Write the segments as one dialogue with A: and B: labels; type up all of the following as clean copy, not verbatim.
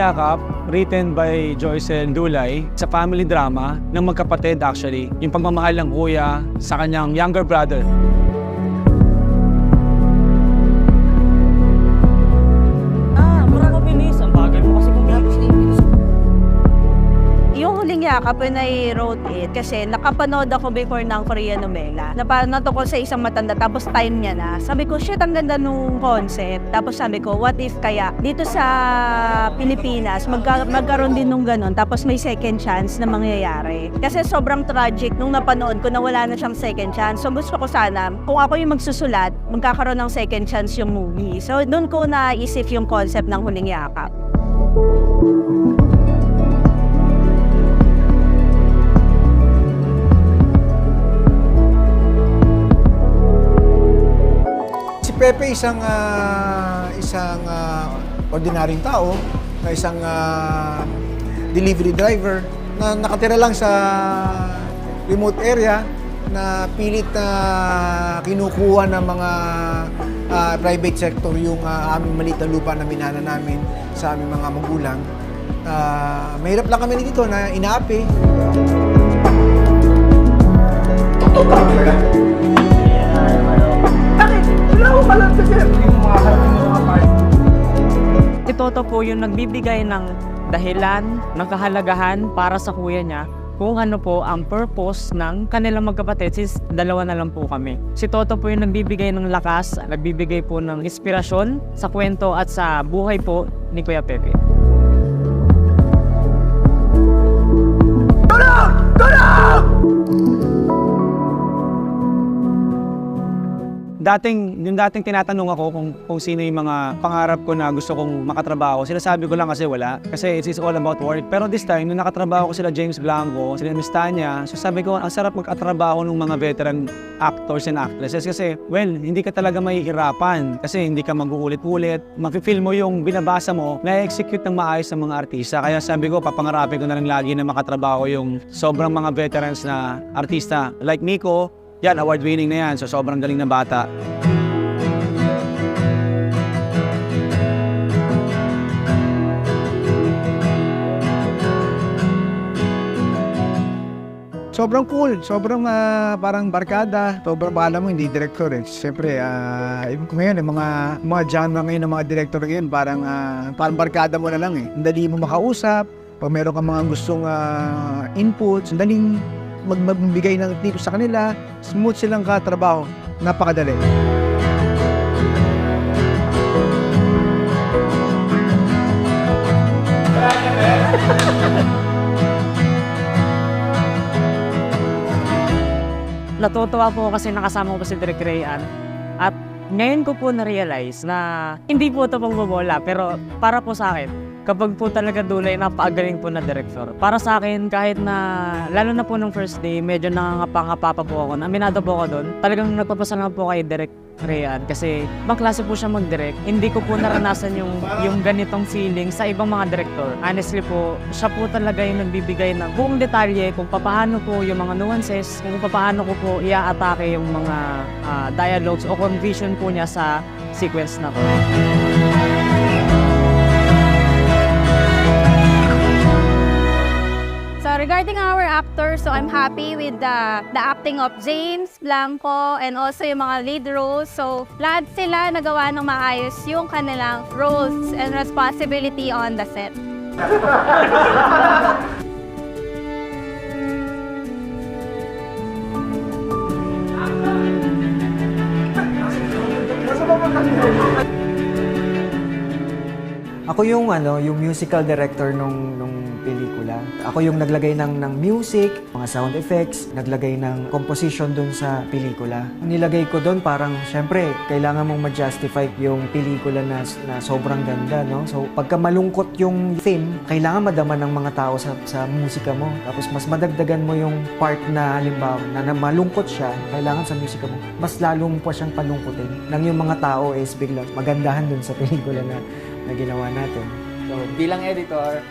A: Yakap, written by Joycel Dulay, sa family drama ng magkapatid actually, yung pagmamahal ng kuya sa kanyang younger brother.
B: Mura ko bilis. Ang bagal mo kasi kung
C: Yung Huling Yakap, when I wrote it, kasi nakapanood ako before ng Korean novela. Napanood ko sa isang matanda, tapos time niya na. Sabi ko, shit, ang ganda nung concept. Tapos sabi ko, what if kaya dito sa Pilipinas, magkaroon din nung ganon, tapos may second chance na mangyayari. Kasi sobrang tragic nung napanood ko na wala na siyang second chance. So gusto ko sana, kung ako yung magsusulat, magkakaroon ng second chance yung movie. So doon ko naisip yung concept ng Huling Yakap.
D: Pepe isang ordinaryong tao, na isang delivery driver na nakatira lang sa remote area na pilit na kinukuha ng mga private sector yung aming maliit na lupa na minana namin sa aming mga magulang. Mahirap lang kami dito na inaapi.
B: Si Toto po yung nagbibigay ng dahilan, ng kahalagahan para sa kuya niya kung ano po ang purpose ng kanilang magkapatid since dalawa na lang po kami. Si Toto po yung nagbibigay ng lakas, nagbibigay po ng inspirasyon sa kwento at sa buhay po ni Kuya Pepe.
A: Yung dating tinatanong ako kung sino yung mga pangarap ko na gusto kong makatrabaho, sinasabi ko lang kasi wala. Kasi it's all about work. Pero this time, nung nakatrabaho ko sila James Blanco, sila Miss Tanya, so sabi ko, ang sarap magkatrabaho ng mga veteran actors and actresses. Kasi, well, hindi ka talaga mahihirapan. Kasi hindi ka mag-uulit-ulit. Mafe-feel mo yung binabasa mo, na-execute ng maayos ng mga artista. Kaya sabi ko, papangarapin ko na lang lagi na makatrabaho yung sobrang mga veterans na artista. Like Nico, yan, award-winning na yan. So, sobrang galing na bata.
D: Sobrang cool, sobrang parang barkada. Sobrang bala mo, hindi director eh. Siyempre, ngayon, mga genre ngayon ng mga director ngayon, parang barkada mo na lang eh. Ang dali mo makausap, pag meron kang mga gustong inputs, ang daling magbigay ng tips sa kanila, smooth silang katrabaho, napakadali.
B: Natutuwa po kasi nakasama ko si Direk Rayan at ngayon ko po na-realize na hindi po ito pagbobola pero para po sa akin, kapag po talaga Dulay, napakagaling po na director. Para sa akin, kahit na, lalo na po nung first day, medyo nangangapa-ngapa pa po ako. Aminado po ako doon. Talagang nagpapasalamat po kay Direk Rayan kasi klase po siya mag-direct. Hindi ko po naranasan yung ganitong feeling sa ibang mga director. Honestly po, siya po talaga yung nagbibigay ng buong detalye kung paano po yung mga nuances, kung paano ko po i-atake yung mga dialogues o conviction po niya sa sequence na to.
C: So regarding our actors, so I'm happy with the acting of James Blanco and also yung mga lead roles. So lahat sila nagawa ng maayos yung kanilang roles and responsibility on the set.
E: Ako yung musical director nung pelikula. Ako yung naglagay ng music, mga sound effects, naglagay ng composition dun sa pelikula. Nilagay ko dun parang, syempre, kailangan mong ma-justify yung pelikula na sobrang ganda, no? So, pagka malungkot yung theme, kailangan madama ng mga tao sa musika mo. Tapos, mas madagdagan mo yung part na, halimbawa, na malungkot siya, kailangan sa musika mo, mas lalo mo pa siyang palungkotin. Nang yung mga tao is biglang magandahan dun sa pelikula na ginawa natin.
F: So, bilang editor,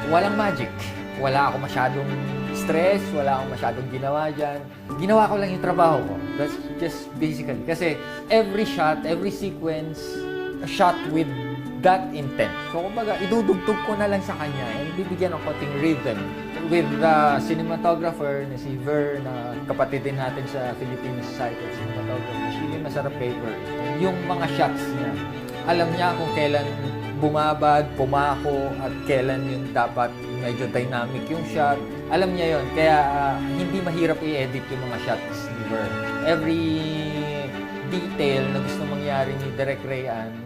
F: walang magic. Wala ako masyadong stress, wala akong masyadong ginawa dyan. Ginawa ko lang yung trabaho ko. That's just basically. Kasi every shot, every sequence, shot with that intent. So kumbaga, idudugtug ko na lang sa kanya and bibigyan ng konting rhythm. With the cinematographer na si Ver, na kapatid din natin sa Philippine Society of Cinematography, Shili Masarap Paper. Yung mga shots niya, alam niya kung kailan bumabad, pumako, at kailan yung dapat medyo dynamic yung shot. Alam niya yon, kaya hindi mahirap i-edit yung mga shots ni Ver. Every detail na gusto mangyari ni Direk Rayan,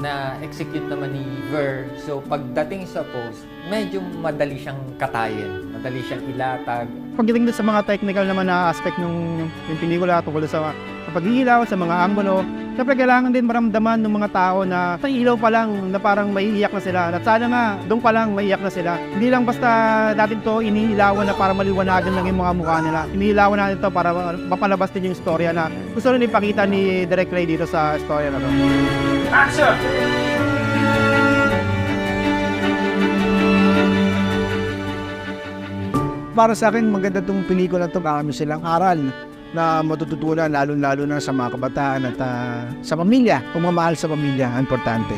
F: na execute naman ni Ver. So pagdating sa post, medyo madali siyang katayin, madali siyang ilatag.
G: Pagdating doon sa mga technical naman na aspect ng pelikula tungkol sa pag-iilaw, sa mga anggulo, syempre kailangan din maramdaman ng mga tao na sa ilaw pa lang na parang maiiyak na sila. At sana nga, doon pa lang maiiyak na sila. Hindi lang basta natin to iniilawan na para maliwanagan lang yung mga mukha nila. Iniilawan natin to para mapalabas din yung istorya na gusto rin ipakita ni Direk Ray dito sa istorya na to.
D: Para sa akin, maganda itong pelikula to. Marami silang aral na matututunan, lalo-lalo na sa mga kabataan at sa pamilya. Pagmamahal sa pamilya, ang importante.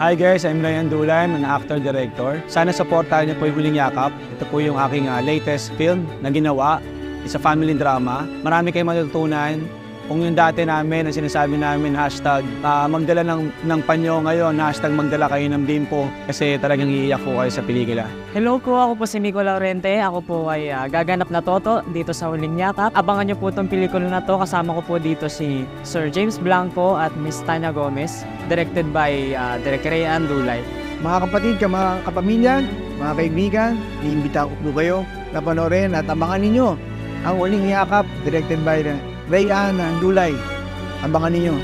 A: Hi guys, I'm Ryan Dulay, an actor-director. Sana supportahan niyo po yung Huling Yakap. Ito po yung aking latest film na ginawa. It's a family drama. Marami kayong matututunan. Kung yung dati namin, ang sinasabi namin, hashtag magdala ng panyo ngayon, hashtag magdala kayo ng bimpo. Kasi talagang iiyak po kayo sa pelikula.
B: Hello po, ako po si Nico Laurente. Ako po ay gaganap na Toto dito sa Huling Yakap. Abangan niyo po itong pelikula na to. Kasama ko po dito si Sir James Blanco at Miss Tanya Gomez. Directed by Direk Rayan Dulay.
D: Mga kapatid, mga kapamilya, mga kaibigan, iimbita ko po kayo na panoorin at abangan ninyo ang Huling Yakap, directed by Rayan Dulay. Abangan ninyo.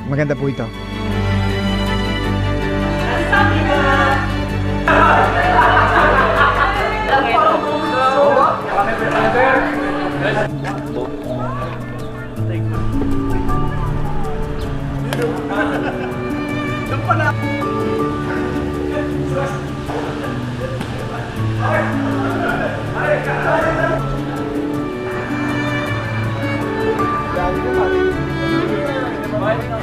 D: Maganda po ito.
F: Bye.